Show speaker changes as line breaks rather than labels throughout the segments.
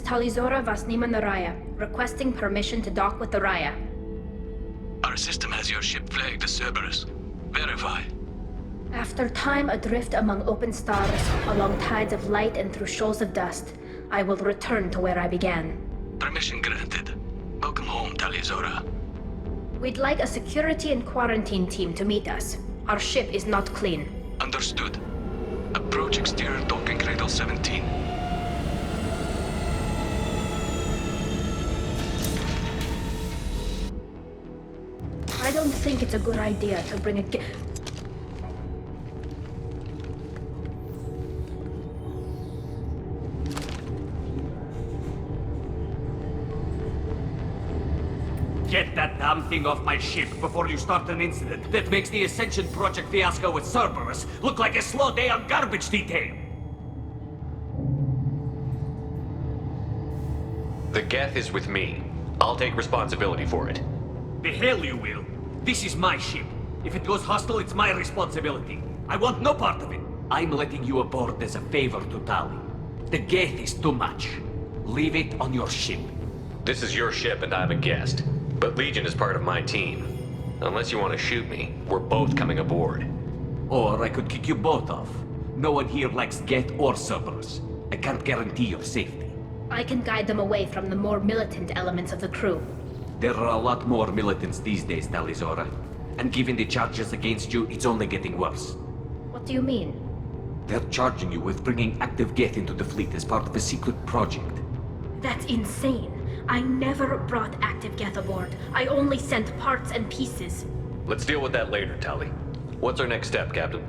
Talizora Vasnima Naraya, requesting permission to dock with the Raya.
Our system has your ship flagged as Cerberus. Verify.
After time adrift among open stars, along tides of light and through shoals of dust, I will return to where I began.
Permission granted. Welcome home, Talizora.
We'd like a security and quarantine team to meet us. Our ship is not clean.
Understood. Approach exterior docking cradle 17.
I don't think it's a good idea to bring a
Get that damn thing off my ship before you start an incident that makes the Ascension Project fiasco with Cerberus look like a slow day on garbage detail.
The Geth is with me. I'll take responsibility for it.
The hell you will. This is my ship. If it goes hostile, it's my responsibility. I want no part of it. I'm letting you aboard as a favor to Tali. The Geth is too much. Leave it on your ship.
This is your ship and I'm a guest. But Legion is part of my team. Unless you want to shoot me, we're both coming aboard.
Or I could kick you both off. No one here likes Geth or Cerberus. I can't guarantee your safety.
I can guide them away from the more militant elements of the crew.
There are a lot more militants these days, Talizora. And given the charges against you, it's only getting worse.
What do you mean?
They're charging you with bringing active Geth into the fleet as part of a secret project.
That's insane. I never brought active Geth aboard. I only sent parts and pieces.
Let's deal with that later, Tali. What's our next step, Captain?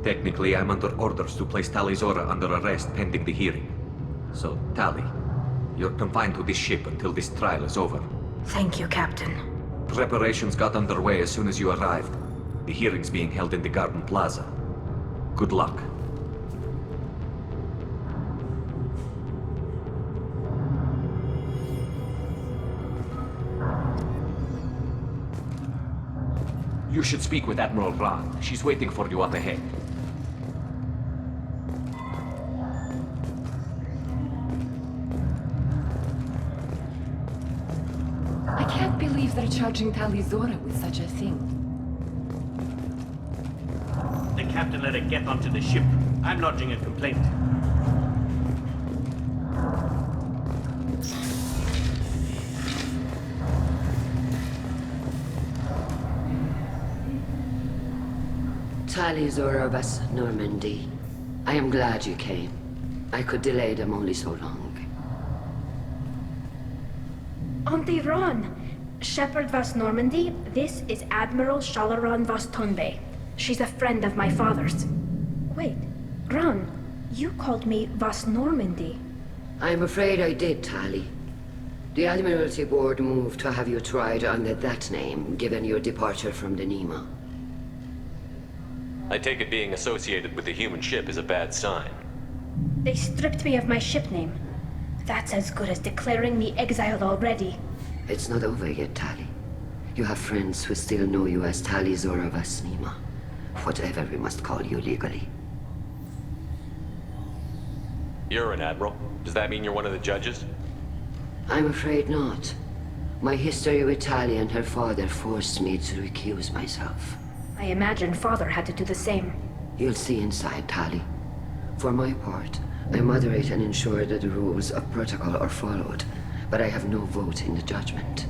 Technically, I'm under orders to place Talizora under arrest pending the hearing. So, Tali, you're confined to this ship until this trial is over.
Thank you, Captain.
Preparations got underway as soon as you arrived. The hearing's being held in the Garden Plaza. Good luck. You should speak with Admiral Rand. She's waiting for you up ahead.
I can't believe they're charging Talizora with such a thing.
The captain let it get onto the ship. I'm lodging a complaint.
Talizora of Normandy. I am glad you came. I could delay them only so long.
Auntie Ron! Shepherd Vas Normandy, this is Admiral Shalaran Vas Tonbe. She's a friend of my father's. Wait, Ron, you called me Vas Normandy.
I'm afraid I did, Tali. The Admiralty Board moved to have you tried under that name, given your departure from the Nima.
I take it being associated with the human ship is a bad sign.
They stripped me of my ship name. That's as good as declaring me exiled already.
It's not over yet, Tali. You have friends who still know you as Talizora Vasnima. Whatever we must call you legally.
You're an admiral. Does that mean you're one of the judges?
I'm afraid not. My history with Tali and her father forced me to recuse myself.
I imagine father had to do the same.
You'll see inside, Tali. For my part, I moderate and ensure that the rules of protocol are followed, but I have no vote in the judgment.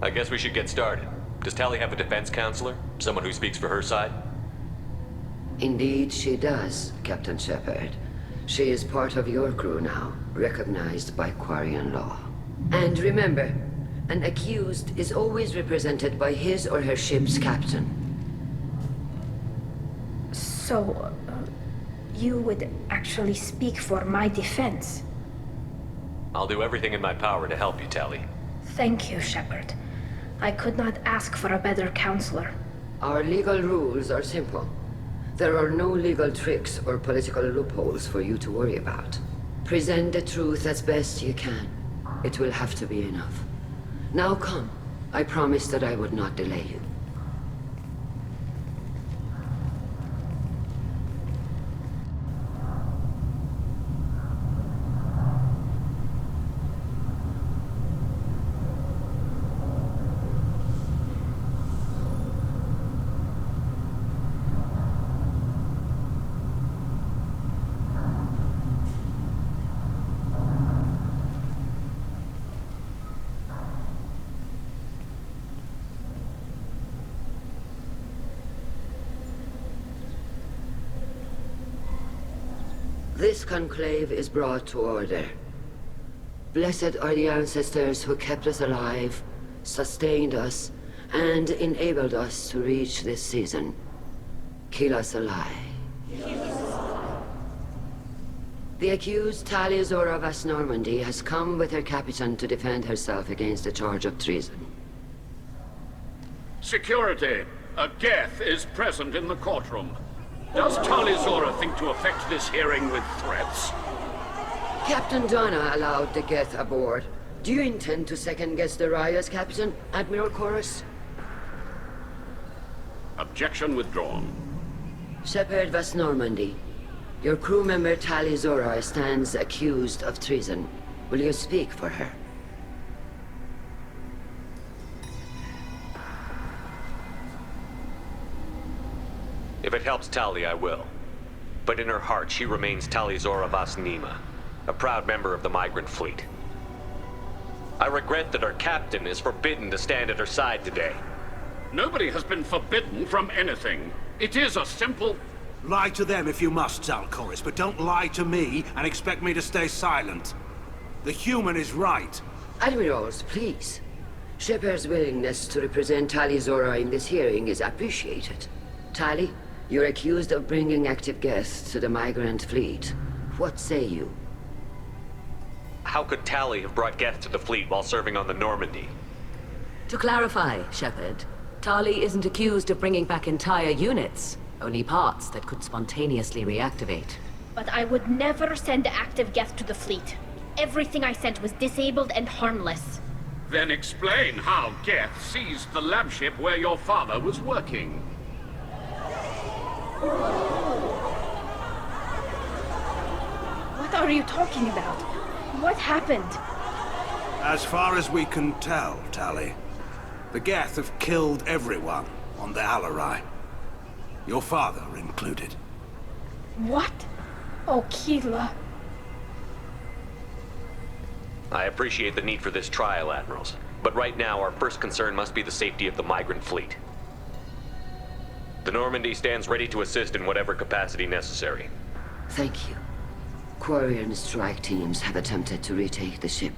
I guess we should get started. Does Tali have a defense counselor? Someone who speaks for her side?
Indeed, she does, Captain Shepard. She is part of your crew now, recognized by Quarian law. And remember, an accused is always represented by his or her ship's captain.
So, you would actually speak for my defense?
I'll do everything in my power to help you, Tali.
Thank you, Shepard. I could not ask for a better counselor.
Our legal rules are simple. There are no legal tricks or political loopholes for you to worry about. Present the truth as best you can. It will have to be enough. Now come. I promised that I would not delay you. This conclave is brought to order. Blessed are the ancestors who kept us alive, sustained us, and enabled us to reach this season. Keep us alive. The accused Tali of Normandy has come with her captain to defend herself against the charge of treason.
Security! A Geth is present in the courtroom. Does Tali think to effect this hearing with threats?
Captain Donna allowed the Geth aboard. Do you intend to second-guess the Raya's captain, Admiral Chorus?
Objection withdrawn.
Shepard Normandy. Your crew member Tali stands accused of treason. Will you speak for her?
If it helps Tali, I will. But in her heart, she remains Tali Vas Nima, a proud member of the migrant fleet. I regret that our captain is forbidden to stand at her side today.
Nobody has been forbidden from anything. It is a simple...
Lie to them if you must, Zalcoris, but don't lie to me and expect me to stay silent. The human is right.
Admirals, please. Shepard's willingness to represent Tali in this hearing is appreciated. Tali, you're accused of bringing active guests to the migrant fleet. What say you?
How could Tali have brought Geth to the fleet while serving on the Normandy?
To clarify, Shepard, Tali isn't accused of bringing back entire units, only parts that could spontaneously reactivate.
But I would never send active Geth to the fleet. Everything I sent was disabled and harmless.
Then explain how Geth seized the lab ship where your father was working.
What are you talking about? What happened?
As far as we can tell, Tali, the Geth have killed everyone on the Alarai. Your father included.
What? Oh, Keela.
I appreciate the need for this trial, Admirals. But right now, our first concern must be the safety of the migrant fleet. The Normandy stands ready to assist in whatever capacity necessary.
Thank you. Quarry and strike teams have attempted to retake the ship,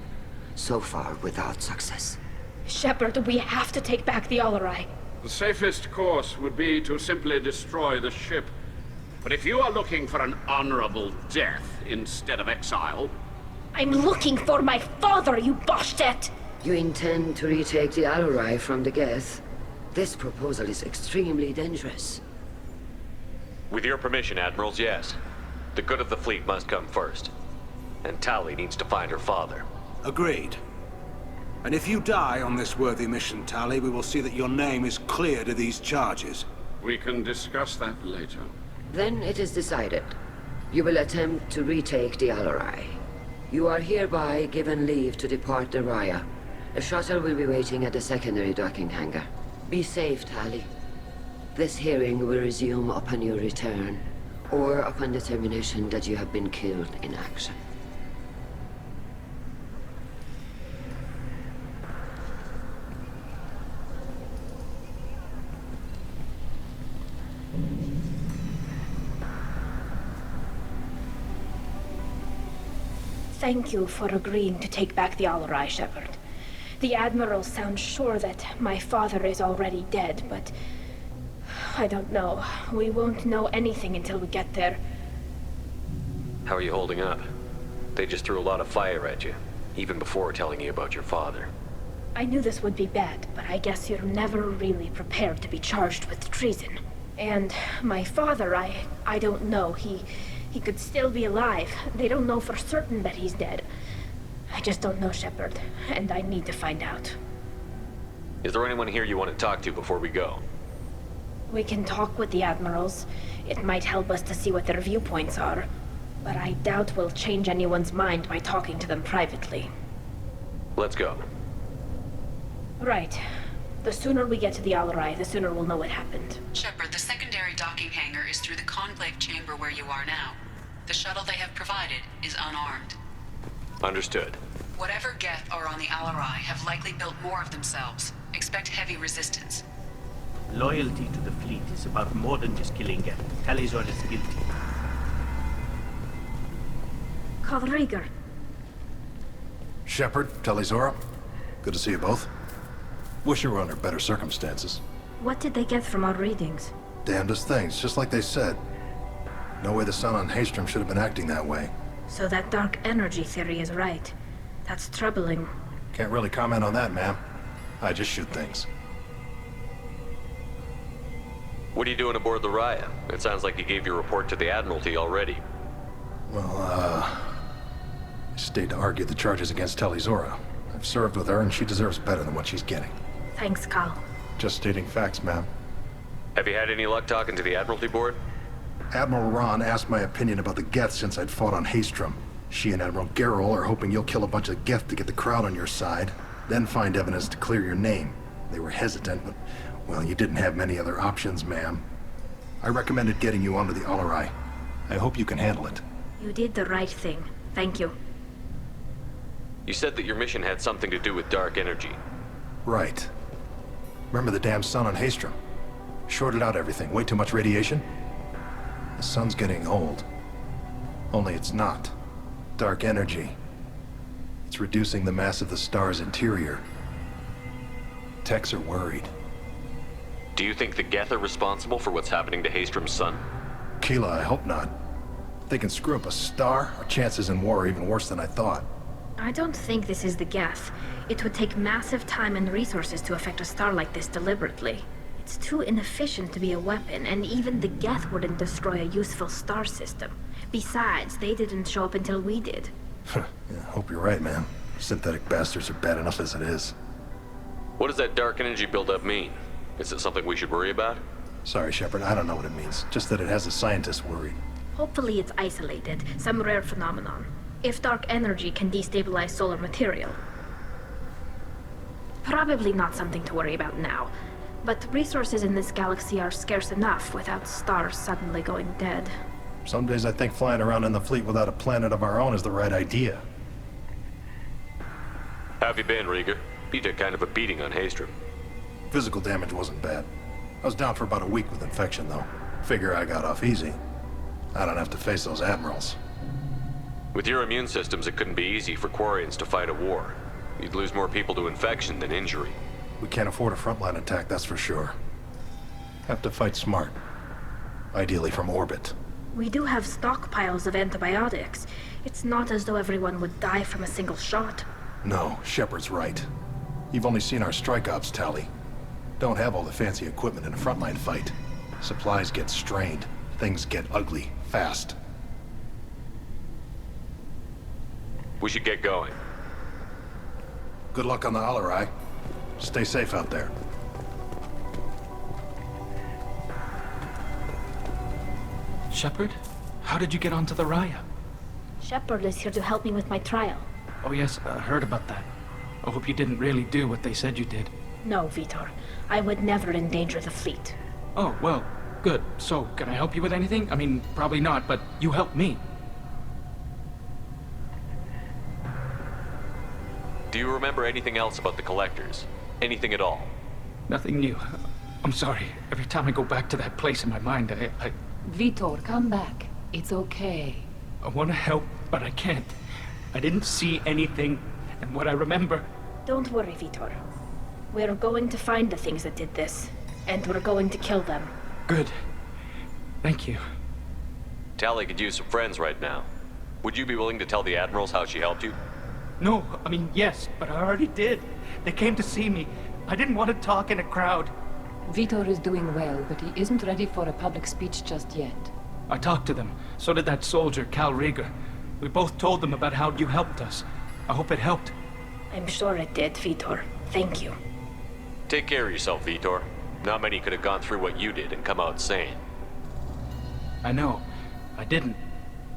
so far without success.
Shepard, we have to take back the Alarai.
The safest course would be to simply destroy the ship. But if you are looking for an honorable death instead of exile...
I'm looking for my father, you bastet!
You intend to retake the Alarai from the Geth? This proposal is extremely dangerous.
With your permission, Admirals, yes. The good of the fleet must come first. And Tali needs to find her father.
Agreed. And if you die on this worthy mission, Tali, we will see that your name is cleared of these charges.
We can discuss that later.
Then it is decided. You will attempt to retake the Alarai. You are hereby given leave to depart the Raya. A shuttle will be waiting at the secondary docking hangar. Be safe, Tali. This hearing will resume upon your return, or upon determination that you have been killed in action.
Thank you for agreeing to take back the Alarai, Shepard. The Admiral sounds sure that my father is already dead, but... I don't know. We won't know anything until we get there.
How are you holding up? They just threw a lot of fire at you, even before telling you about your father.
I knew this would be bad, but I guess you're never really prepared to be charged with treason. And my father, I don't know. He could still be alive. They don't know for certain that he's dead. I just don't know, Shepard, and I need to find out.
Is there anyone here you want to talk to before we go?
We can talk with the Admirals. It might help us to see what their viewpoints are. But I doubt we'll change anyone's mind by talking to them privately.
Let's go.
Right. The sooner we get to the Alarai, the sooner we'll know what happened.
Shepard, the secondary docking hangar is through the conclave chamber where you are now. The shuttle they have provided is unarmed.
Understood.
Whatever Geth are on the Alarai have likely built more of themselves. Expect heavy resistance.
Loyalty to the fleet is about more than just killing Geth. Talizor is guilty.
Carl Rieger.
Shepard, Tali-Zora. Good to see you both. Wish you were under better circumstances.
What did they get from our readings?
Damnedest things, just like they said. No way the sun on Haystrom should have been acting that way.
So that dark energy theory is right. That's troubling.
Can't really comment on that, ma'am. I just shoot things.
What are you doing aboard the Raya? It sounds like you gave your report to the Admiralty already.
Well, I stayed to argue the charges against Tali-Zora. I've served with her, and she deserves better than what she's getting.
Thanks, Carl.
Just stating facts, ma'am.
Have you had any luck talking to the Admiralty board?
Admiral Ron asked my opinion about the Geth since I'd fought on Haystrom. She and Admiral Gerrel are hoping you'll kill a bunch of Geth to get the crowd on your side, then find evidence to clear your name. They were hesitant, but, well, you didn't have many other options, ma'am. I recommended getting you onto the Alarai. I hope you can handle it.
You did the right thing. Thank you.
You said that your mission had something to do with dark energy.
Right. Remember the damn sun on Haystrom? Shorted out everything. Way too much radiation? The sun's getting old. Only it's not. Dark energy. It's reducing the mass of the star's interior. Techs are worried.
Do you think the Geth are responsible for what's happening to Haystrom's sun?
Keela, I hope not. If they can screw up a star, our chances in war are even worse than I thought.
I don't think this is the Geth. It would take massive time and resources to affect a star like this deliberately. It's too inefficient to be a weapon, and even the Geth wouldn't destroy a useful star system. Besides, they didn't show up until we did.
Yeah, hope you're right, man. Synthetic bastards are bad enough as it is.
What does that dark energy buildup mean? Is it something we should worry about?
Sorry, Shepard, I don't know what it means. Just that it has the scientists worried.
Hopefully it's isolated, some rare phenomenon. If dark energy can destabilize solar material. Probably not something to worry about now. But resources in this galaxy are scarce enough without stars suddenly going dead.
Some days I think flying around in the fleet without a planet of our own is the right idea.
How have you been, Rieger? You took kind of a beating on Haystrom.
Physical damage wasn't bad. I was down for about a week with infection, though. Figure I got off easy. I don't have to face those admirals.
With your immune systems, it couldn't be easy for Quarians to fight a war. You'd lose more people to infection than injury.
We can't afford a frontline attack, that's for sure. Have to fight smart. Ideally from orbit.
We do have stockpiles of antibiotics. It's not as though everyone would die from a single shot.
No, Shepard's right. You've only seen our strike ops, Tali. Don't have all the fancy equipment in a frontline fight. Supplies get strained. Things get ugly, fast.
We should get going.
Good luck on the Alarai. Stay safe out there.
Shepard? How did you get onto the Raya?
Shepard is here to help me with my trial.
Oh yes, I heard about that. I hope you didn't really do what they said you did.
No, Vitor. I would never endanger the fleet.
Oh, well, good. So, can I help you with anything? I mean, probably not, but you helped me.
Do you remember anything else about the Collectors? Anything at all?
Nothing new. I'm sorry. Every time I go back to that place in my mind, I
Vitor, come back. It's okay.
I want to help, but I can't. I didn't see anything, and what I remember...
Don't worry, Vitor. We're going to find the things that did this, and we're going to kill them.
Good. Thank you.
Tali could use some friends right now. Would you be willing to tell the Admirals how she helped you?
No, I mean, yes, but I already did. They came to see me. I didn't want to talk in a crowd.
Vitor is doing well, but he isn't ready for a public speech just yet.
I talked to them. So did that soldier, Cal Rieger. We both told them about how you helped us. I hope it helped.
I'm sure it did, Vitor. Thank you.
Take care of yourself, Vitor. Not many could have gone through what you did and come out sane.
I know. I didn't.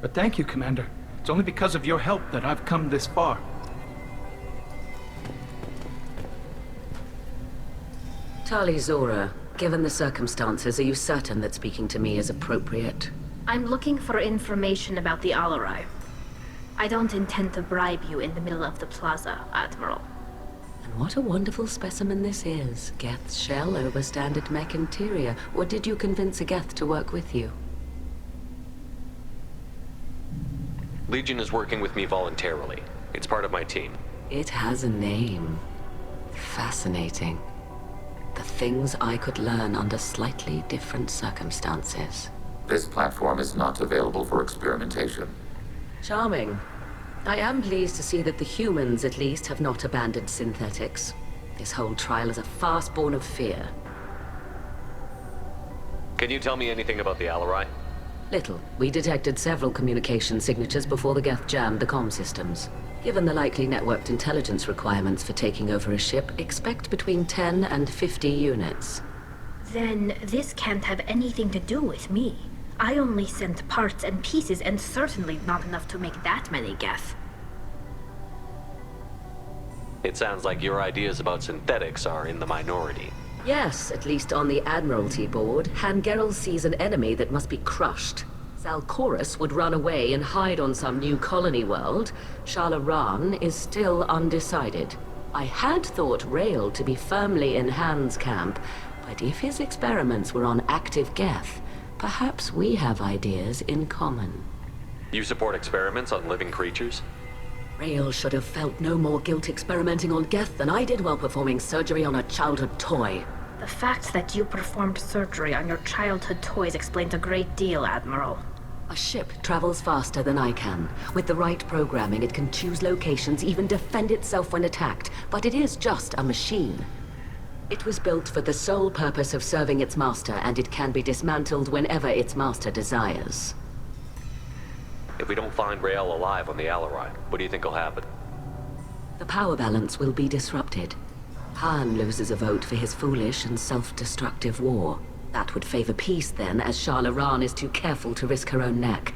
But thank you, Commander. It's only because of your help that I've come this far.
Tali-Zora, given the circumstances, are you certain that speaking to me is appropriate?
I'm looking for information about the Alarai. I don't intend to bribe you in the middle of the plaza, Admiral.
And what a wonderful specimen this is. Geth's shell over standard mech interior. Or did you convince a Geth to work with you?
Legion is working with me voluntarily. It's part of my team.
It has a name. Fascinating. The things I could learn under slightly different circumstances.
This platform is not available for experimentation.
Charming. I am pleased to see that the humans, at least, have not abandoned synthetics. This whole trial is a farce born of fear.
Can you tell me anything about the Alarai?
Little. We detected several communication signatures before the Geth jammed the comm systems. Given the likely networked intelligence requirements for taking over a ship, expect between 10 and 50 units.
Then this can't have anything to do with me. I only sent parts and pieces, and certainly not enough to make that many Geth.
It sounds like your ideas about synthetics are in the minority.
Yes, at least on the Admiralty board, Hangerel sees an enemy that must be crushed. Zalcorus would run away and hide on some new colony world. Shalaran is still undecided. I had thought Rael to be firmly in Han's camp, but if his experiments were on active Geth, perhaps we have ideas in common.
You support experiments on living creatures?
Rael should have felt no more guilt experimenting on Geth than I did while performing surgery on a childhood toy.
The fact that you performed surgery on your childhood toys explains a great deal, Admiral.
A ship travels faster than I can. With the right programming, it can choose locations, even defend itself when attacked. But it is just a machine. It was built for the sole purpose of serving its master, and it can be dismantled whenever its master desires.
If we don't find Rael alive on the Alarai, what do you think will happen?
The power balance will be disrupted. Han loses a vote for his foolish and self-destructive war. That would favor peace then, as Shalaran is too careful to risk her own neck.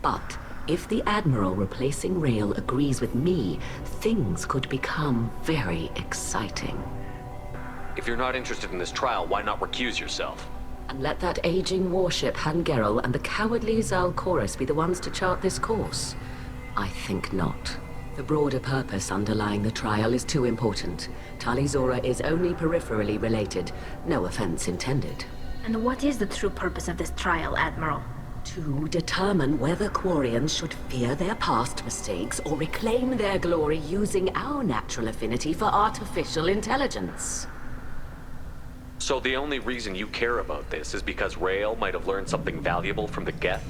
But if the Admiral replacing Rael agrees with me, things could become very exciting.
If you're not interested in this trial, why not recuse yourself?
And let that aging warship Hangerel and the cowardly Zalcorus be the ones to chart this course? I think not. The broader purpose underlying the trial is too important. Tali Zora is only peripherally related. No offense intended.
And what is the true purpose of this trial, Admiral?
To determine whether Quarians should fear their past mistakes or reclaim their glory using our natural affinity for artificial intelligence.
So the only reason you care about this is because Rael might have learned something valuable from the Geth?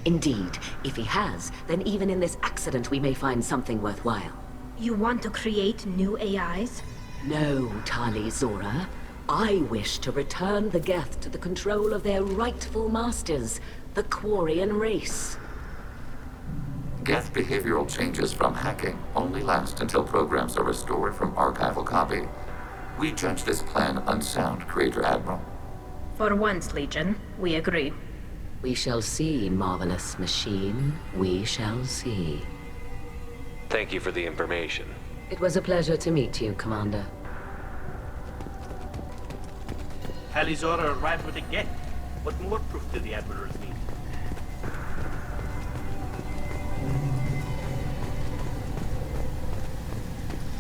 Indeed. If he has, then even in this accident we may find something worthwhile.
You want to create new AIs?
No, Tali Zora. I wish to return the Geth to the control of their rightful masters, the Quarian race.
Geth behavioral changes from hacking only last until programs are restored from archival copy. We judge this plan unsound, Creator Admiral.
For once, Legion, we agree.
We shall see, marvelous machine. We shall see.
Thank you for the information.
It was a pleasure to meet you, Commander.
Tali Zora arrived with a Geth. What more proof do the Admirals need?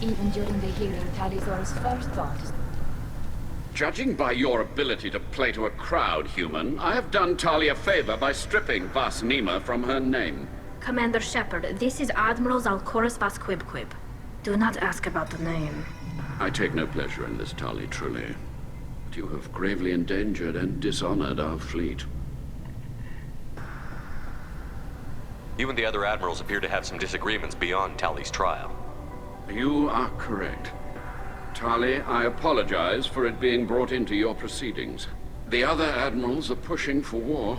Even during the hearing, Tali Zora's first thought is...
Judging by your ability to play to a crowd, human, I have done Tali a favor by stripping Vas Nima from her name.
Commander Shepard, this is Admiral Zalcorus Vas Quibquib. Do not ask about the name.
I take no pleasure in this, Tali, truly. But you have gravely endangered and dishonored our fleet.
You and the other admirals appear to have some disagreements beyond Tali's trial.
You are correct. Tali, I apologize for it being brought into your proceedings. The other admirals are pushing for war.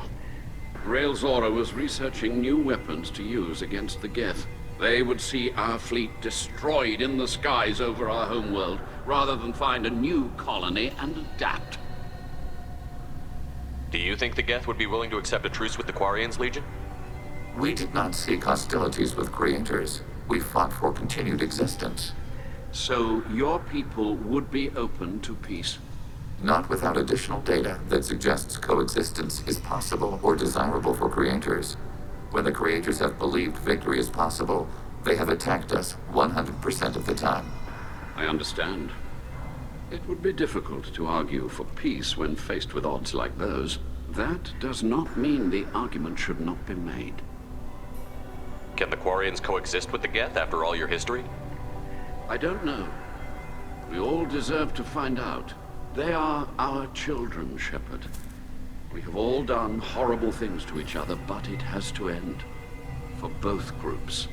Rael Zora was researching new weapons to use against the Geth. They would see our fleet destroyed in the skies over our homeworld, rather than find a new colony and adapt.
Do you think the Geth would be willing to accept a truce with the Quarians, Legion?
We did not seek hostilities with creators. We fought for continued existence.
So your people would be open to peace?
Not without additional data that suggests coexistence is possible or desirable for creators. When the creators have believed victory is possible, they have attacked us 100% of the time.
I understand. It would be difficult to argue for peace when faced with odds like those. That does not mean the argument should not be made.
Can the Quarians coexist with the Geth after all your history?
I don't know. We all deserve to find out. They are our children, Shepard. We have all done horrible things to each other, but it has to end. For both groups.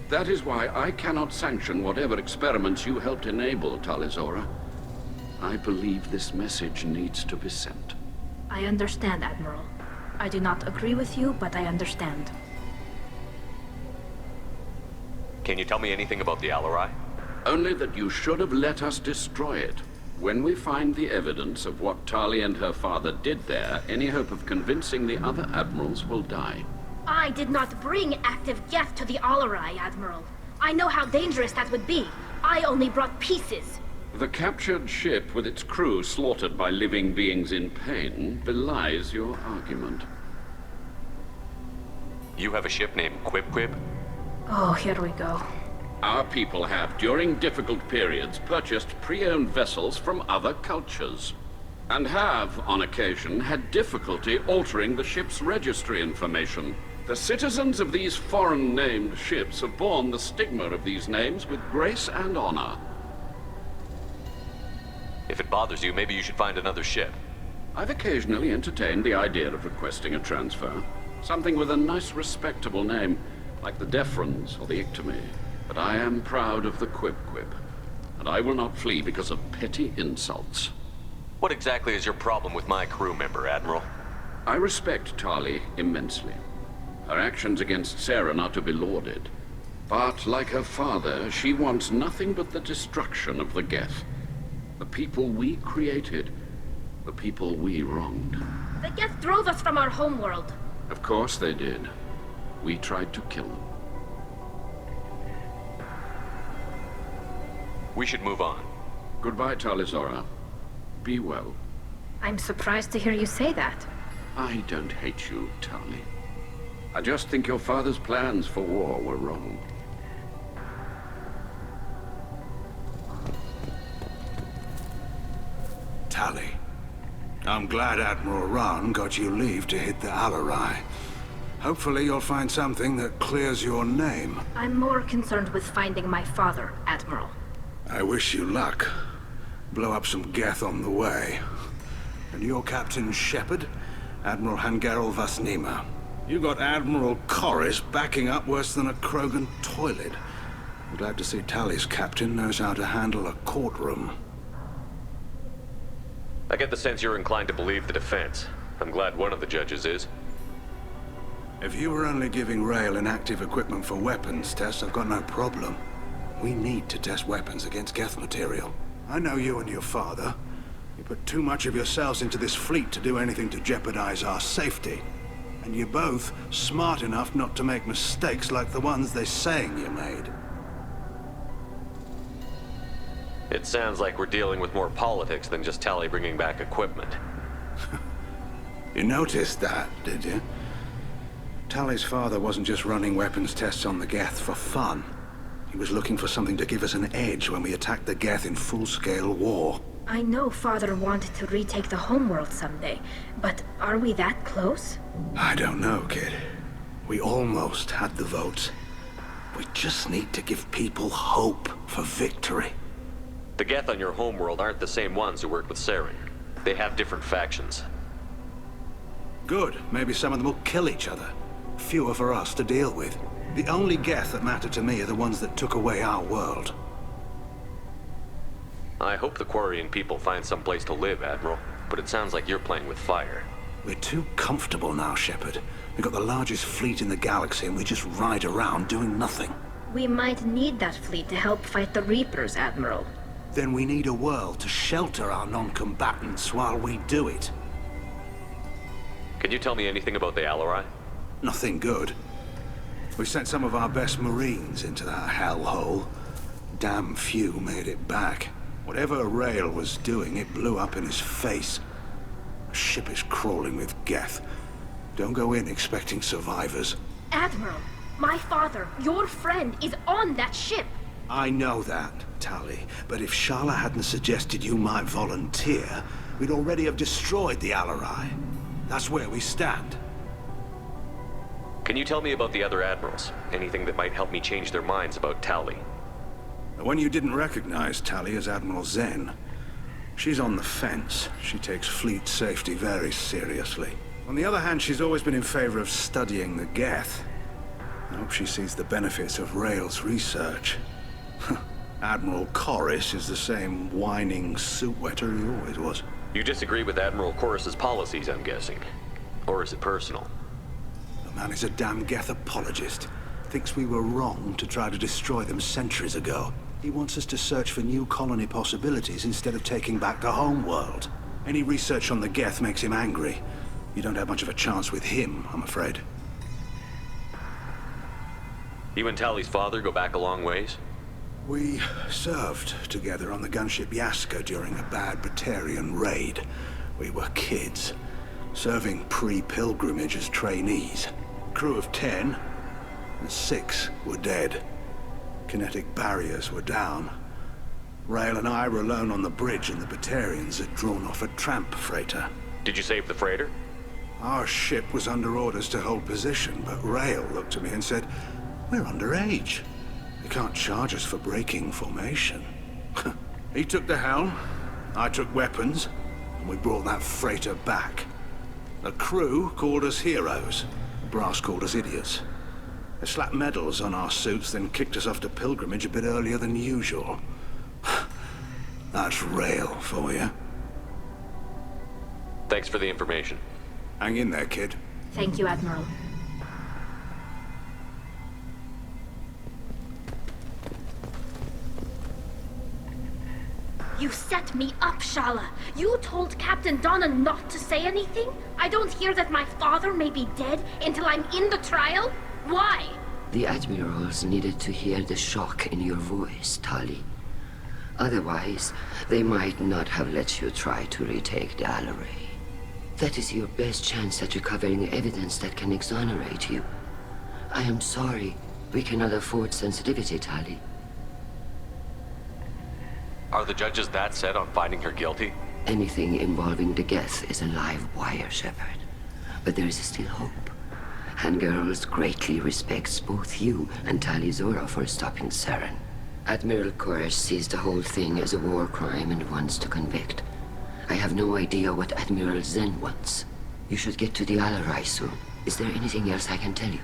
That is why I cannot sanction whatever experiments you helped enable, Talizora. I believe this message needs to be sent.
I understand, Admiral. I do not agree with you, but I understand.
Can you tell me anything about the Alarai?
Only that you should have let us destroy it. When we find the evidence of what Tali and her father did there, any hope of convincing the other admirals will die.
I did not bring active Geth to the Alarai, Admiral. I know how dangerous that would be. I only brought pieces.
The captured ship with its crew slaughtered by living beings in pain belies your argument.
You have a ship named Quib?
Oh, here we go.
Our people have, during difficult periods, purchased pre-owned vessels from other cultures. And have, on occasion, had difficulty altering the ship's registry information. The citizens of these foreign-named ships have borne the stigma of these names with grace and honor.
If it bothers you, maybe you should find another ship.
I've occasionally entertained the idea of requesting a transfer. Something with a nice, respectable name, like the Defrons or the Ictomy. But I am proud of the Quib, and I will not flee because of petty insults.
What exactly is your problem with my crew member, Admiral?
I respect Tali immensely. Her actions against Saren are to be lauded. But, like her father, she wants nothing but the destruction of the Geth. The people we created, the people we wronged.
The Geth drove us from our homeworld.
Of course they did. We tried to kill them.
We should move on.
Goodbye, Talizora. Be well.
I'm surprised to hear you say that.
I don't hate you, Tali. I just think your father's plans for war were wrong.
Tali, I'm glad Admiral Rahn got you leave to hit the Alarai. Hopefully you'll find something that clears your name.
I'm more concerned with finding my father, Admiral.
I wish you luck. Blow up some Geth on the way. And your Captain Shepard, Admiral Hangerel Vasnima. You got Admiral Corris backing up worse than a Krogan toilet. I'm glad to see Tali's captain knows how to handle a courtroom.
I get the sense you're inclined to believe the defense. I'm glad one of the judges is.
If you were only giving Rail inactive equipment for weapons tests, I've got no problem. We need to test weapons against Geth material. I know you and your father. You put too much of yourselves into this fleet to do anything to jeopardize our safety. And you're both smart enough not to make mistakes like the ones they're saying you made.
It sounds like we're dealing with more politics than just Tali bringing back equipment.
You noticed that, did you? Tali's father wasn't just running weapons tests on the Geth for fun. He was looking for something to give us an edge when we attacked the Geth in full-scale war.
I know Father wanted to retake the homeworld someday, but are we that close?
I don't know, kid. We almost had the votes. We just need to give people hope for victory.
The Geth on your homeworld aren't the same ones who work with Saren. They have different factions.
Good. Maybe some of them will kill each other. Fewer for us to deal with. The only Geth that matter to me are the ones that took away our world.
I hope the Quarian people find some place to live, Admiral, but it sounds like you're playing with fire.
We're too comfortable now, Shepard. We've got the largest fleet in the galaxy and we just ride around doing nothing.
We might need that fleet to help fight the Reapers, Admiral.
Then we need a world to shelter our non-combatants while we do it.
Can you tell me anything about the Alarai?
Nothing good. We sent some of our best Marines into that hellhole. Damn few made it back. Whatever Rail was doing, it blew up in his face. The ship is crawling with Geth. Don't go in expecting survivors.
Admiral, my father, your friend, is on that ship.
I know that, Tali, but if Shala hadn't suggested you might volunteer, we'd already have destroyed the Alarai. That's where we stand.
Can you tell me about the other admirals? Anything that might help me change their minds about Tali?
The one you didn't recognize, Tali, is Admiral Zen. She's on the fence. She takes fleet safety very seriously. On the other hand, she's always been in favor of studying the Geth. I hope she sees the benefits of Rael's research. Admiral Corus is the same whining suit-wetter he always was.
You disagree with Admiral Corus's policies, I'm guessing. Or is it personal?
The man is a damn Geth apologist. Thinks we were wrong to try to destroy them centuries ago. He wants us to search for new colony possibilities instead of taking back the home world. Any research on the Geth makes him angry. You don't have much of a chance with him, I'm afraid.
You and Tali's father go back a long ways?
We served together on the gunship Yaska during a bad Batarian raid. We were kids, serving pre-pilgrimage as trainees. Crew of 10, and 6 were dead. Kinetic barriers were down. Rael and I were alone on the bridge, and the Batarians had drawn off a tramp freighter.
Did you save the freighter?
Our ship was under orders to hold position, but Rael looked at me and said, "We're underage. They can't charge us for breaking formation." He took the helm, I took weapons, and we brought that freighter back. The crew called us heroes. The brass called us idiots. They slapped medals on our suits, then kicked us off to pilgrimage a bit earlier than usual. That's Rael for you.
Thanks for the information.
Hang in there, kid.
Thank you, Admiral. You set me up, Shala. You told Captain Donna not to say anything? I don't hear that my father may be dead until I'm in the trial? Why?
The admirals needed to hear the shock in your voice, Tali. Otherwise, they might not have let you try to retake the Alaray. That is your best chance at recovering evidence that can exonerate you. I am sorry. We cannot afford sensitivity, Tali.
Are the judges that set on finding her guilty?
Anything involving the Geth is a live wire, Shepard. But there is still hope. Hangirls greatly respects both you and Tali Zora for stopping Saren. Admiral Corus sees the whole thing as a war crime and wants to convict. I have no idea what Admiral Zen wants. You should get to the Alarai soon. Is there anything else I can tell you?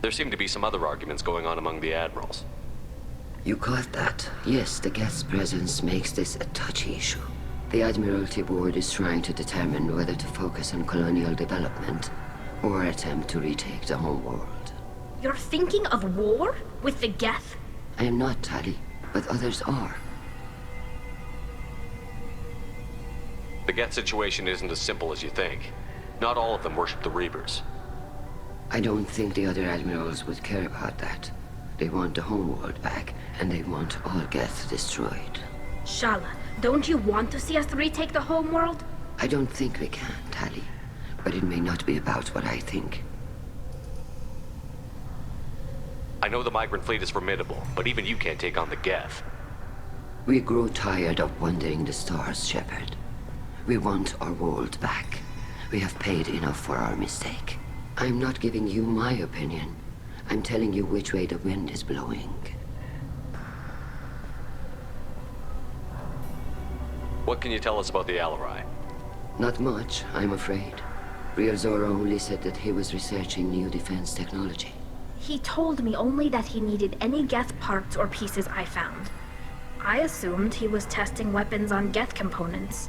There seem to be some other arguments going on among the admirals.
You caught that. Yes, the Geth's presence makes this a touchy issue. The Admiralty Board is trying to determine whether to focus on colonial development or attempt to retake the home world.
You're thinking of war? With the Geth?
I am not, Tali, but others are.
The Geth situation isn't as simple as you think. Not all of them worship the Reapers.
I don't think the other admirals would care about that. They want the homeworld back, and they want all Geth destroyed.
Shala, don't you want to see us retake the homeworld?
I don't think we can, Tali. But it may not be about what I think.
I know the migrant fleet is formidable, but even you can't take on the Geth.
We grow tired of wandering the stars, Shepard. We want our world back. We have paid enough for our mistake. I'm not giving you my opinion. I'm telling you which way the wind is blowing.
What can you tell us about the Alarai?
Not much, I'm afraid. Real Zora only said that he was researching new defense technology.
He told me only that he needed any Geth parts or pieces I found. I assumed he was testing weapons on Geth components.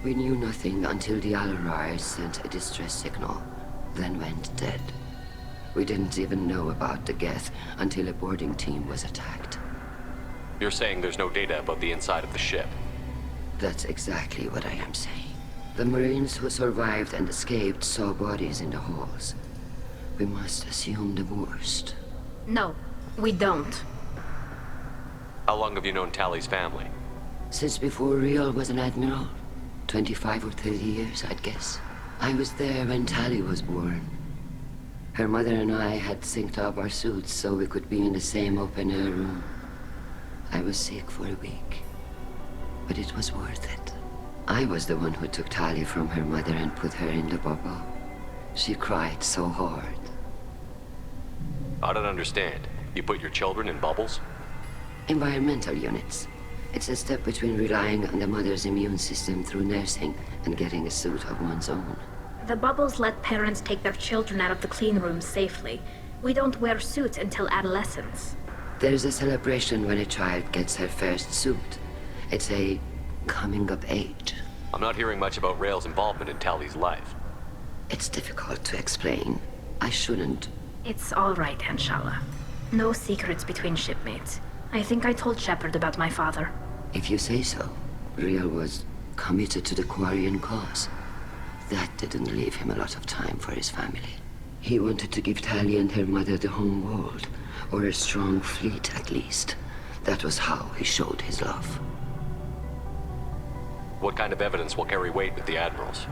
We knew nothing until the Alarai sent a distress signal, then went dead. We didn't even know about the Geth until a boarding team was attacked.
You're saying there's no data about the inside of the ship?
That's exactly what I am saying. The Marines who survived and escaped saw bodies in the halls. We must assume the worst.
No, we don't.
How long have you known Tali's family?
Since before Real was an admiral. 25 or 30 years, I'd guess. I was there when Tali was born. Her mother and I had synced up our suits so we could be in the same open-air room. I was sick for a week, but it was worth it. I was the one who took Tali from her mother and put her in the bubble. She cried so hard.
I don't understand. You put your children in bubbles?
Environmental units. It's a step between relying on the mother's immune system through nursing and getting a suit of one's own.
The bubbles let parents take their children out of the clean rooms safely. We don't wear suits until adolescence.
There's a celebration when a child gets her first suit. It's a coming of age.
I'm not hearing much about Rael's involvement in Tali's life.
It's difficult to explain. I shouldn't.
It's all right, Anshala. No secrets between shipmates. I think I told Shepard about my father.
If you say so. Rael was committed to the Quarian cause. That didn't leave him a lot of time for his family. He wanted to give Tali and her mother the home world, or a strong fleet at least. That was how he showed his love.
What kind of evidence will carry weight with the Admirals?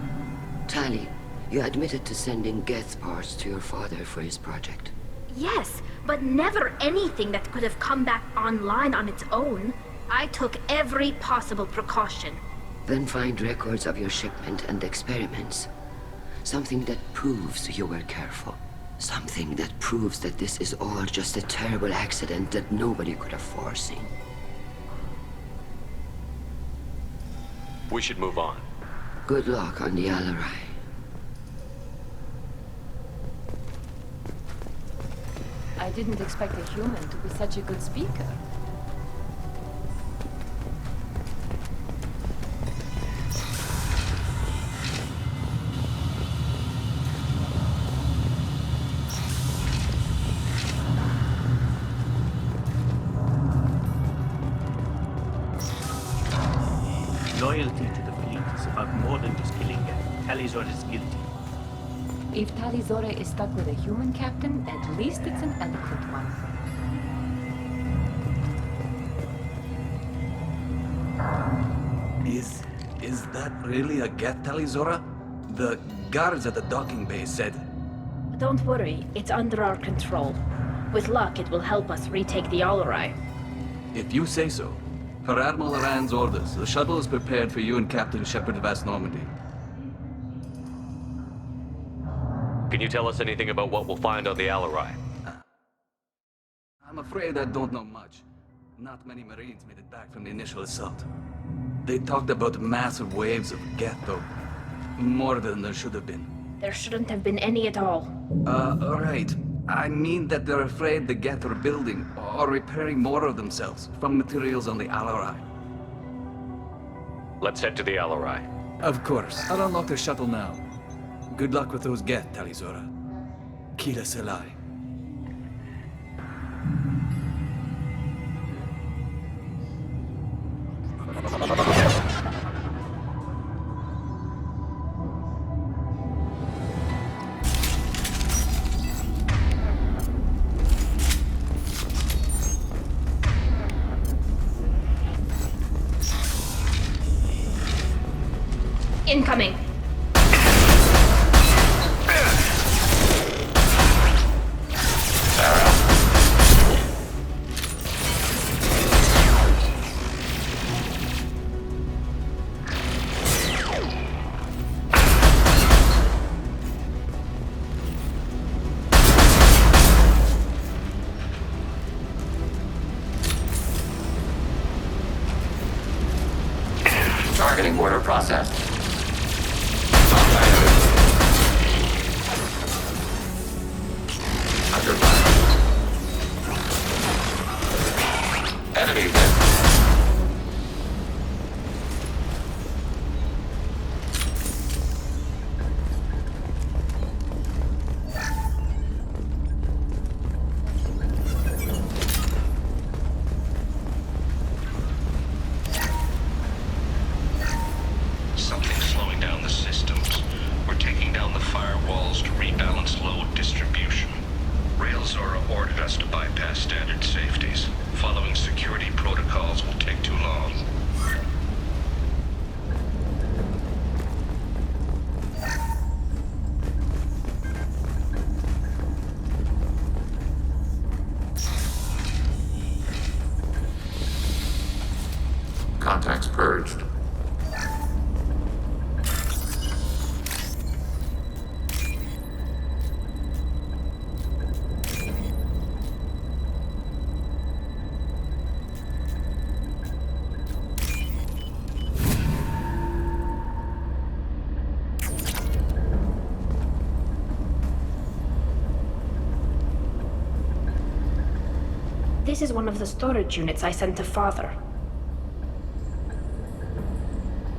Tali, you admitted to sending Geth parts to your father for his project.
Yes, but never anything that could have come back online on its own. I took every possible precaution.
Then find records of your shipment and experiments. Something that proves you were careful. Something that proves that this is all just a terrible accident that nobody could have foreseen.
We should move on.
Good luck on the Alarai.
I didn't expect a human to be such a good speaker.
Loyalty to the fleet is about more than just killing Geth. Talizor is guilty.
If Tali Zora is stuck with a human captain, at least it's an eloquent one.
Is that really a Geth, Talizora? The guards at the docking bay said...
Don't worry, it's under our control. With luck, it will help us retake the Alarai.
If you say so. Per Admiral Rand's orders, the shuttle is prepared for you and Captain Shepard of Vast Normandy.
Can you tell us anything about what we'll find on the Alarai?
I'm afraid I don't know much. Not many Marines made it back from the initial assault. They talked about massive waves of Geth, though. More than there should have been.
There shouldn't have been any at all.
Right. I mean that they're afraid the Geth are building or repairing more of themselves from materials on the Alarai.
Let's head to the Alarai.
Of course. I'll unlock the shuttle now. Good luck with those Geth, Talizora. Kila Selai.
Incoming!
Targeting order processed. Under fire. Enemy hit.
Something's slowing down the systems. We're taking down the firewalls to rebalance load distribution. Rael Zora ordered us to bypass standard safeties. Following security protocols will take too long.
Contacts purged.
This is one of the storage units I sent to Father.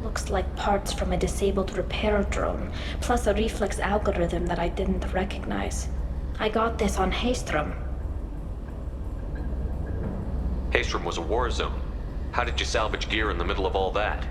Looks like parts from a disabled repair drone, plus a reflex algorithm that I didn't recognize. I got this on Haestrom.
Haestrom was a war zone. How did you salvage gear in the middle of all that?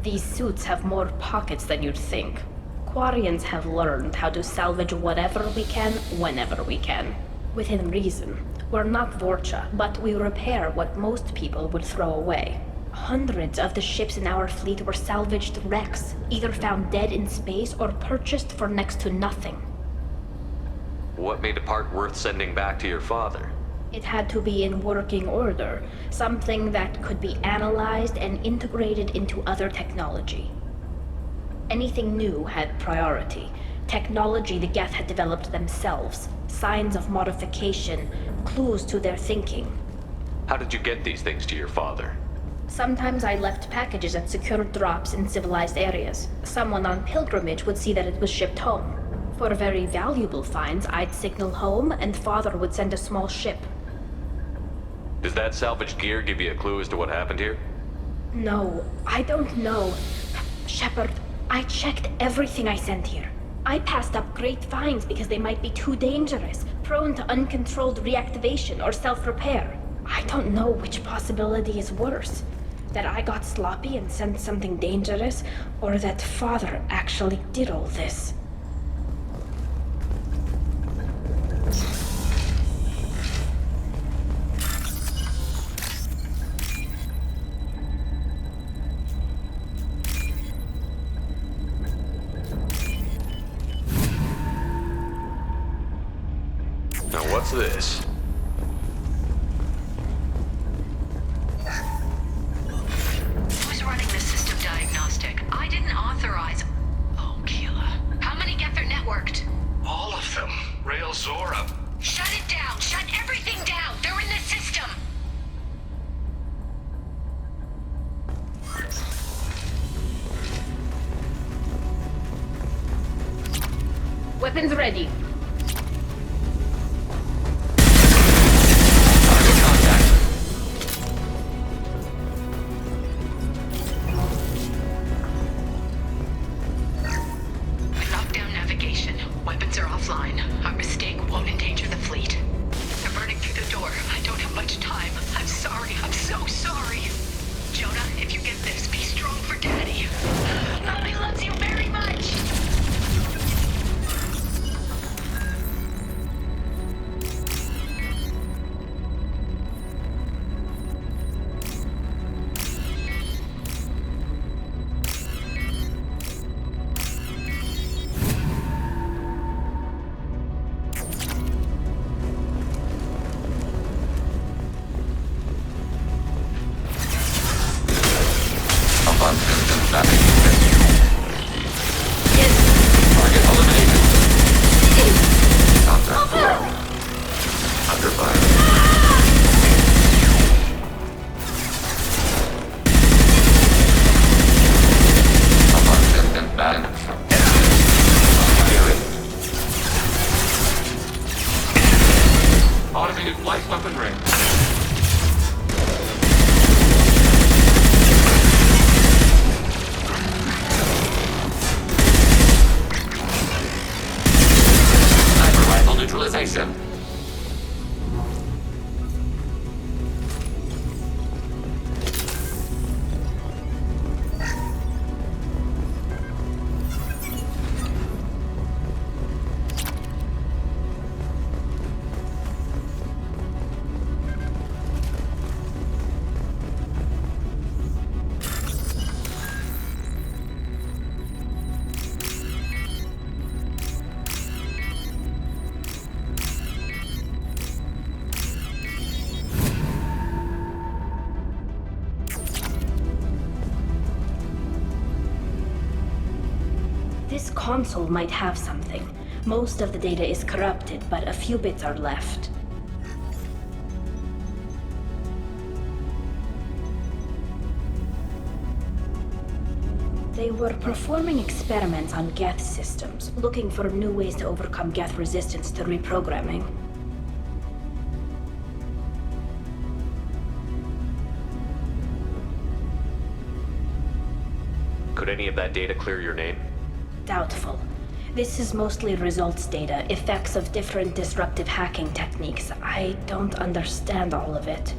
These suits have more pockets than you'd think. Quarians have learned how to salvage whatever we can, whenever we can. Within reason. We're not Vorcha, but we repair what most people would throw away. Hundreds of the ships in our fleet were salvaged wrecks, either found dead in space or purchased for next to nothing.
What made a part worth sending back to your father?
It had to be in working order, something that could be analyzed and integrated into other technology. Anything new had priority. Technology the Geth had developed themselves, signs of modification, clues to their thinking.
How did you get these things to your father?
Sometimes I left packages at secured drops in civilized areas. Someone on pilgrimage would see that it was shipped home. For very valuable finds, I'd signal home, and Father would send a small ship.
Does that salvaged gear give you a clue as to what happened here?
No, I don't know. Shepard, I checked everything I sent here. I passed up great finds because they might be too dangerous, prone to uncontrolled reactivation or self-repair. I don't know which possibility is worse. That I got sloppy and sent something dangerous, or that Father actually did all this.
Now what's this?
Who's running the system diagnostic? I didn't authorize... Oh, Keela. How many Geth are networked?
All of them. Rail Zora.
Shut it down! Shut everything down! They're in the system!
Weapons ready.
Lockdown navigation. Weapons are offline. Our mistake won't endanger the fleet. They're burning through the door. I don't have much time. I'm sorry. I'm so sorry. Jonah, if you get this, be strong for Daddy. Mommy loves you very much.
Automated flight weapon ring. Sniper rifle neutralization.
This console might have something. Most of the data is corrupted, but a few bits are left. They were performing experiments on Geth systems, looking for new ways to overcome Geth resistance to reprogramming.
Could any of that data clear your name?
Doubtful. This is mostly results data, effects of different disruptive hacking techniques. I don't understand all of it.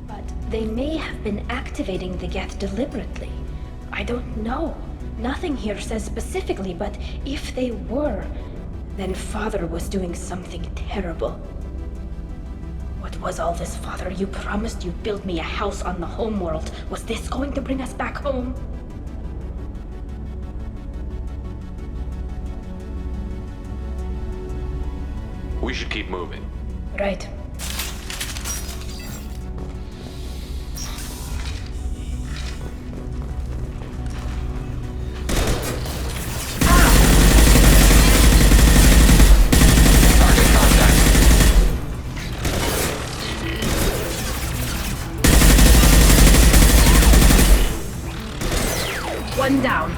But they may have been activating the Geth deliberately. I don't know. Nothing here says specifically, but if they were, then Father was doing something terrible. What was all this, Father? You promised you'd build me a house on the homeworld. Was this going to bring us back home?
We should keep moving.
Right. One down.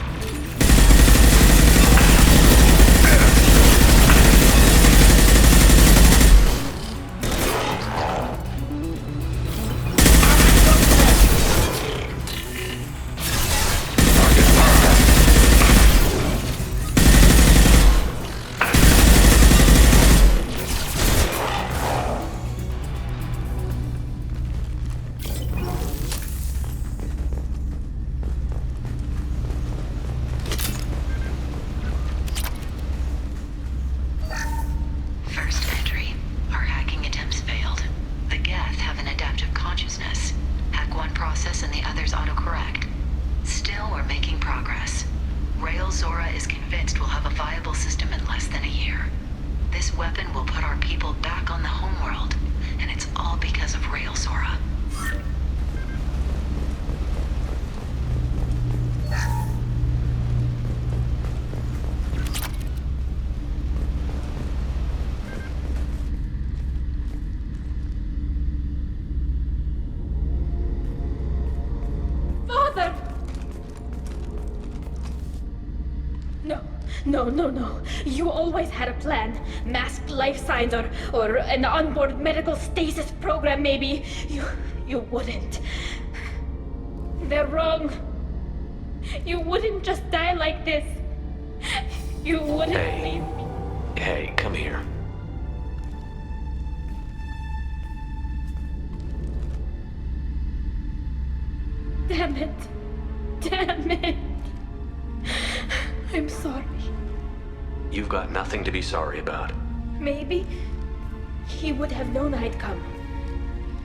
No. You always had a plan. Masked life signs or an onboard medical stasis program, maybe. You wouldn't. They're wrong. You wouldn't just die like this. You wouldn't leave me.
Hey, come here.
Damn it. I'm sorry.
You've got nothing to be sorry about.
Maybe he would have known I'd come.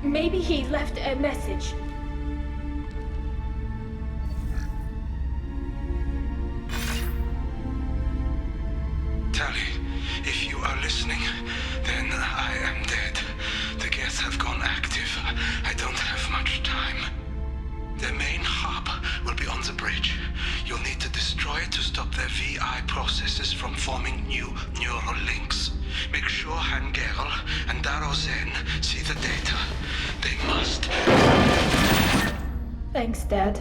Maybe he left a message.
Tali, if you are listening, then I am dead. The Geth have gone active. I don't have much time. Their main hub will be on the bridge. You'll need to destroy it to stop their VI processes from forming new neural links. Make sure Han-Gerl and Daro Zen see the data. They must.
Thanks, Dad.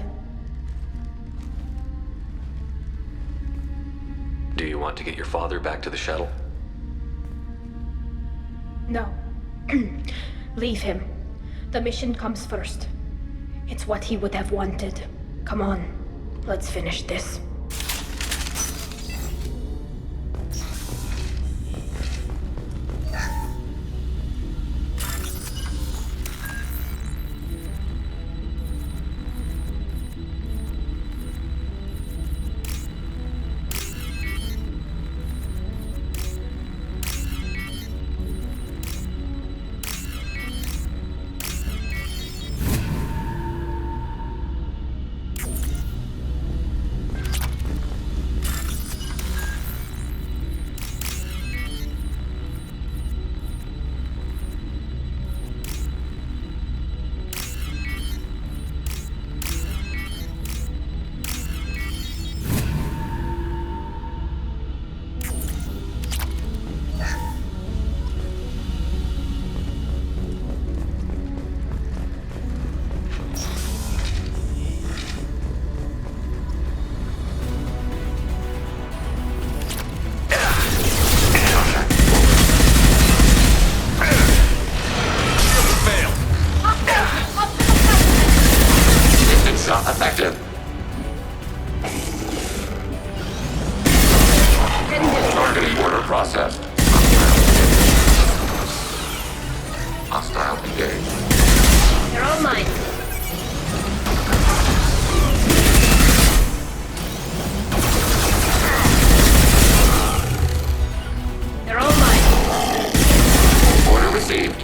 Do you want to get your father back to the shuttle?
No. Leave him. The mission comes first. It's what he would have wanted. Come on, let's finish this. mine. They're all mine.
Order received.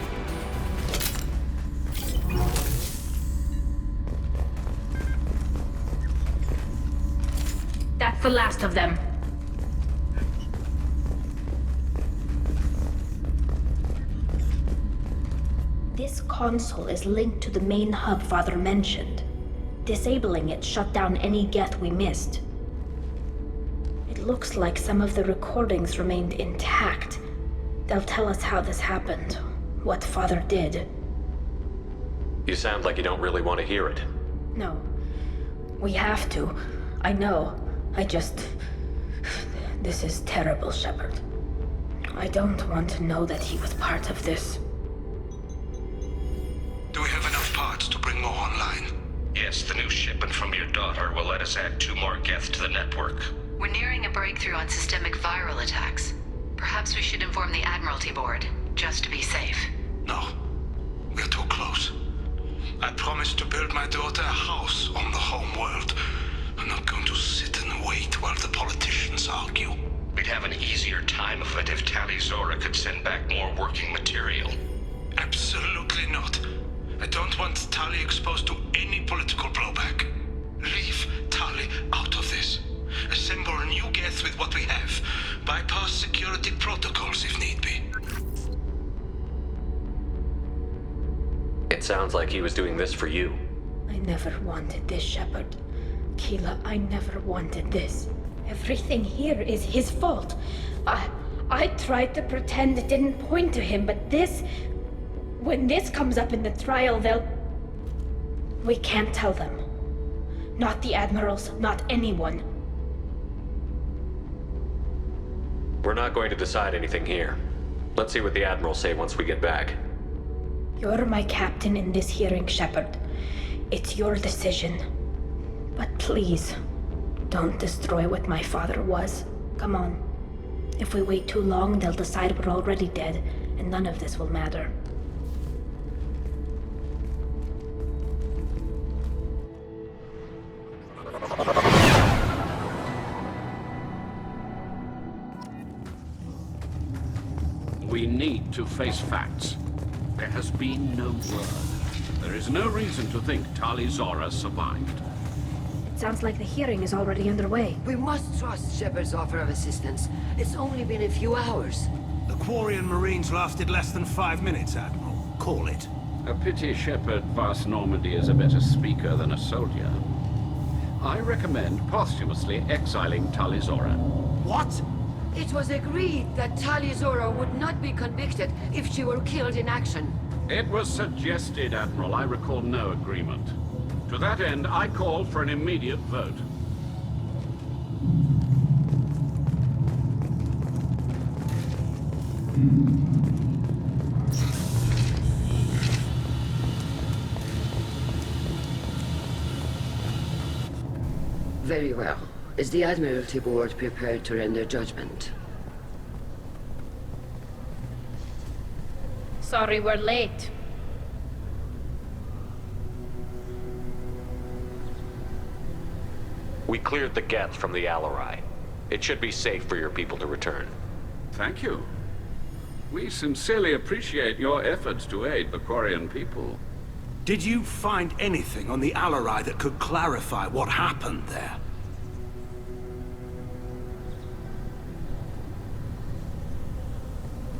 That's the last of them. This console is linked to the main hub Father mentioned. Disabling it shut down any Geth we missed. It looks like some of the recordings remained intact. They'll tell us how this happened, what Father did.
You sound like you don't really want to hear it.
No. We have to. I know. This is terrible, Shepard. I don't want to know that he was part of this.
Do we have enough parts to bring more online?
Yes, the new shipment from your daughter will let us add 2 more Geth to the network.
We're nearing a breakthrough on systemic viral attacks. Perhaps we should inform the Admiralty Board, just to be safe.
No. We're too close. I promised to build my daughter a house on the home world. I'm not going to sit and wait while the politicians argue.
We'd have an easier time of it if Tali Zora could send back more working material.
Absolutely not. I don't want Tali exposed to any political blowback. Leave Tali out of this. Assemble new Geth with what we have. Bypass security protocols if need be.
It sounds like he was doing this for you.
I never wanted this, Shepard. Keela, I never wanted this. Everything here is his fault. I tried to pretend it didn't point to him, but this... When this comes up in the trial, they'll... We can't tell them. Not the Admirals, not anyone.
We're not going to decide anything here. Let's see what the Admirals say once we get back.
You're my captain in this hearing, Shepard. It's your decision. But please, don't destroy what my father was. Come on. If we wait too long, they'll decide we're already dead, and none of this will matter.
We need to face facts. There has been no word. There is no reason to think Tali Zora survived.
It sounds like the hearing is already underway.
We must trust Shepard's offer of assistance. It's only been a few hours.
The Quarian Marines lasted less than 5 minutes, Admiral. Call it.
A pity Shepard Vast Normandy is a better speaker than a soldier. I recommend posthumously exiling Tali Zora.
What?
It was agreed that Tali Zora would not be convicted if she were killed in action.
It was suggested, Admiral. I recall no agreement. To that end, I call for an immediate vote.
Very well. Is the Admiralty Board prepared to render judgment?
Sorry we're late.
We cleared the Geth from the Alarai. It should be safe for your people to return.
Thank you. We sincerely appreciate your efforts to aid the Quarian people.
Did you find anything on the Alarai that could clarify what happened there?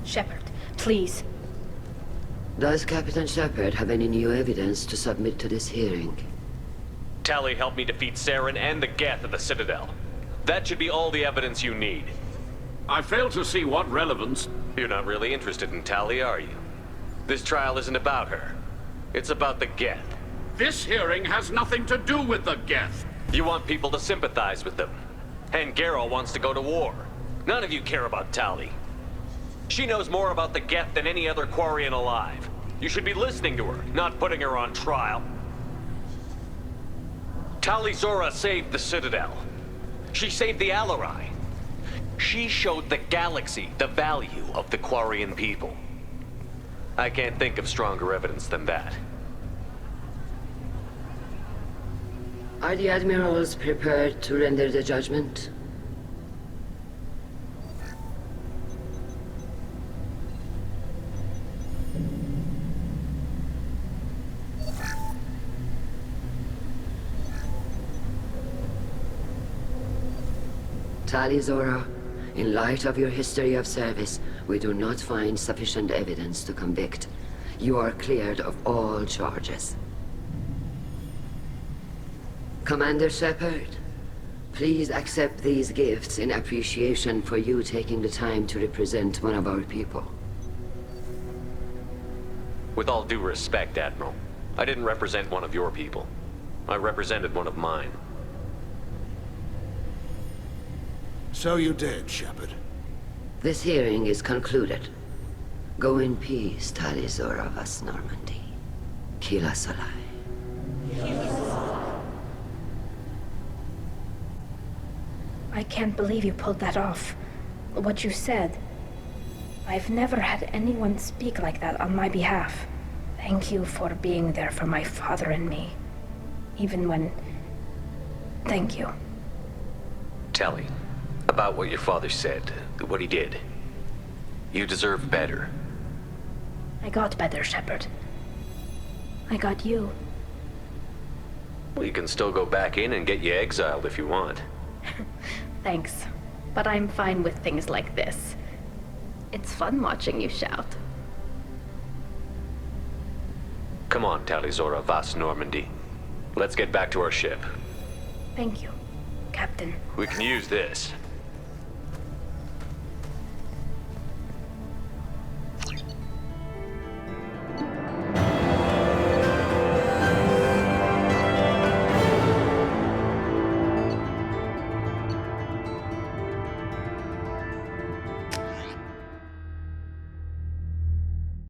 Shepard, please.
Does Captain Shepard have any new evidence to submit to this hearing?
Tali helped me defeat Saren and the Geth at the Citadel. That should be all the evidence you need.
I fail to see what relevance...
You're not really interested in Tali, are you? This trial isn't about her. It's about the Geth.
This hearing has nothing to do with the Geth.
You want people to sympathize with them. And Geralt wants to go to war. None of you care about Tali. She knows more about the Geth than any other Quarian alive. You should be listening to her, not putting her on trial. Tali Zora saved the Citadel. She saved the Alarai. She showed the galaxy the value of the Quarian people. I can't think of stronger evidence than that.
Are the admirals prepared to render the judgment? Tali Zora, in light of your history of service, we do not find sufficient evidence to convict. You are cleared of all charges. Commander Shepard, please accept these gifts in appreciation for you taking the time to represent one of our people.
With all due respect, Admiral, I didn't represent one of your people. I represented one of mine.
So you did, Shepard.
This hearing is concluded. Go in peace, Tali Zora Vas Normandy. Kila Solai.
I can't believe you pulled that off. What you said. I've never had anyone speak like that on my behalf. Thank you for being there for my father and me. Even when... Thank you.
Tali, about what your father said, what he did. You deserve better.
I got better, Shepard. I got you.
Well, you can still go back in and get you exiled if you want.
Thanks. But I'm fine with things like this. It's fun watching you shout.
Come on, Tali Zora Vas Normandy. Let's get back to our ship.
Thank you, Captain.
We can use this.